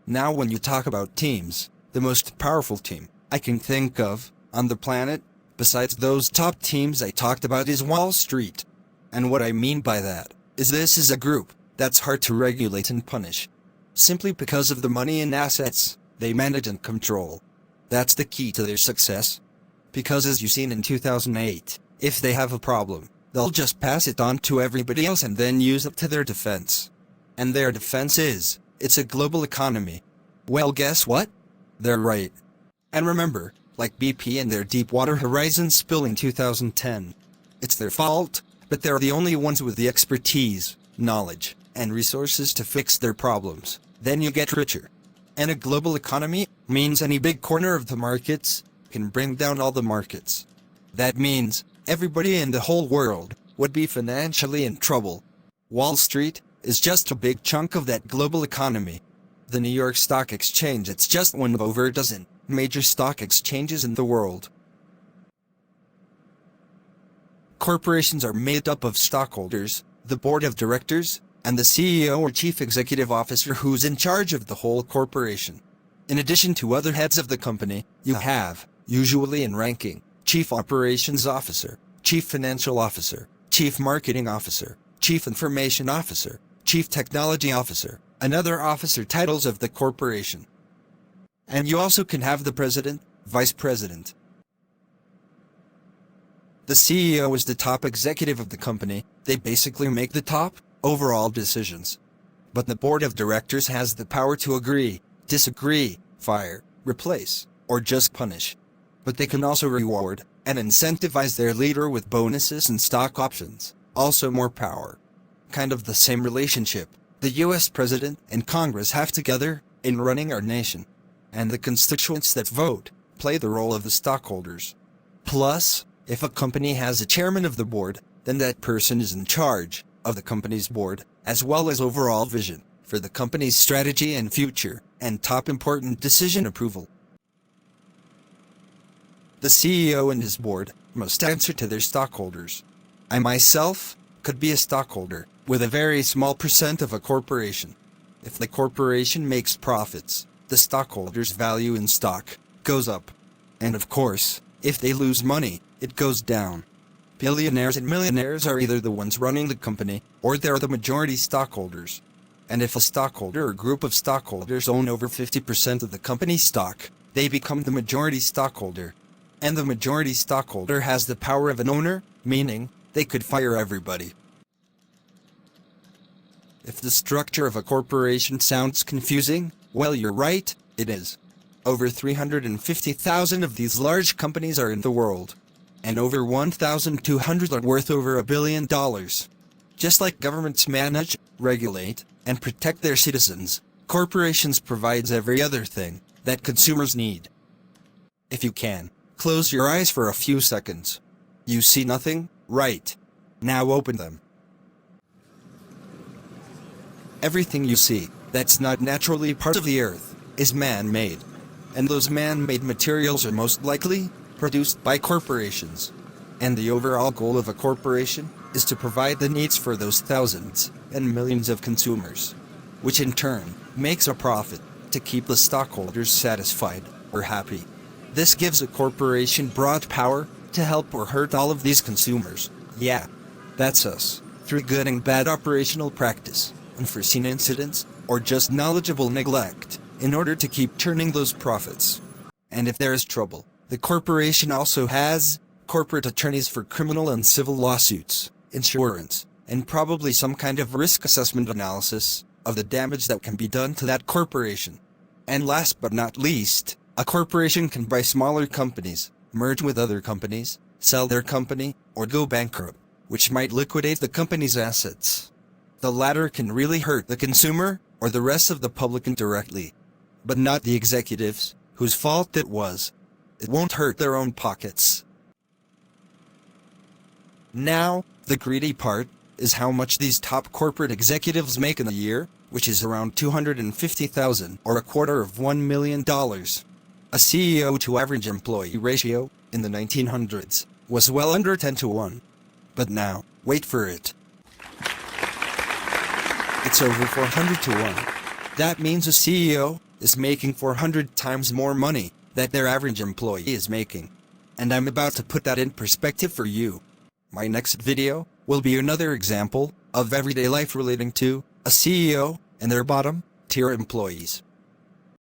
Now when you talk about teams, the most powerful team I can think of on the planet, besides those top teams I talked about, is Wall Street. And what I mean by that is this is a group that's hard to regulate and punish, simply because of the money and assets they manage and control. That's the key to their success. Because as you've seen in 2008, if they have a problem, they'll just pass it on to everybody else and then use it to their defense. And their defense is, it's a global economy. Well, guess what? They're right. And remember, like BP and their Deepwater Horizon spill in 2010. It's their fault, but they're the only ones with the expertise, knowledge, and resources to fix their problems. Then you get richer. And a global economy means any big corner of the markets can bring down all the markets. That means everybody in the whole world would be financially in trouble. Wall Street is just a big chunk of that global economy. The New York Stock Exchange, it's just one of over a dozen major stock exchanges in the world. Corporations are made up of stockholders, the board of directors, and the CEO or chief executive officer who's in charge of the whole corporation. In addition to other heads of the company, you have, usually in ranking, chief operations officer, chief financial officer, chief marketing officer, chief information officer, chief technology officer, and other officer titles of the corporation. And you also can have the president, vice president. The CEO is the top executive of the company. They basically make the top, overall decisions. But the board of directors has the power to agree, disagree, fire, replace, or just punish. But they can also reward and incentivize their leader with bonuses and stock options, also more power. Kind of the same relationship the US President and Congress have together in running our nation. And the constituents that vote play the role of the stockholders. Plus, if a company has a chairman of the board, then that person is in charge of the company's board, as well as overall vision for the company's strategy and future, and top important decision approval. The CEO and his board must answer to their stockholders. I myself could be a stockholder with a very small percent of a corporation. If the corporation makes profits, the stockholders' value in stock goes up. And of course, if they lose money, it goes down. Billionaires and millionaires are either the ones running the company, or they're the majority stockholders. And if a stockholder or group of stockholders own over 50% of the company's stock, they become the majority stockholder. And the majority stockholder has the power of an owner, meaning they could fire everybody. If the structure of a corporation sounds confusing, well, you're right, it is. Over 350,000 of these large companies are in the world. And over 1,200 are worth over $1 billion. Just like governments manage, regulate, and protect their citizens, corporations provides every other thing that consumers need. If you can, close your eyes for a few seconds. You see nothing? Right. Now open them. Everything you see that's not naturally part of the earth is man-made. And those man-made materials are most likely produced by corporations. And the overall goal of a corporation is to provide the needs for those thousands and millions of consumers, which in turn makes a profit to keep the stockholders satisfied or happy. This gives a corporation broad power to help or hurt all of these consumers. Yeah, that's us, through good and bad operational practice, unforeseen incidents, or just knowledgeable neglect, in order to keep turning those profits. And if there is trouble, the corporation also has corporate attorneys for criminal and civil lawsuits, insurance, and probably some kind of risk assessment analysis of the damage that can be done to that corporation. And last but not least, a corporation can buy smaller companies, merge with other companies, sell their company, or go bankrupt, which might liquidate the company's assets. The latter can really hurt the consumer or the rest of the public indirectly, but not the executives, whose fault it was. It won't hurt their own pockets. Now, the greedy part is how much these top corporate executives make in a year, which is around $250,000 or $250,000 million. A CEO to average employee ratio in the 1900s was well under 10-to-1. But now, wait for it. It's over 400-to-1. That means a CEO is making 400 times more money that their average employee is making. And I'm about to put that in perspective for you. My next video will be another example of everyday life relating to a CEO and their bottom tier employees.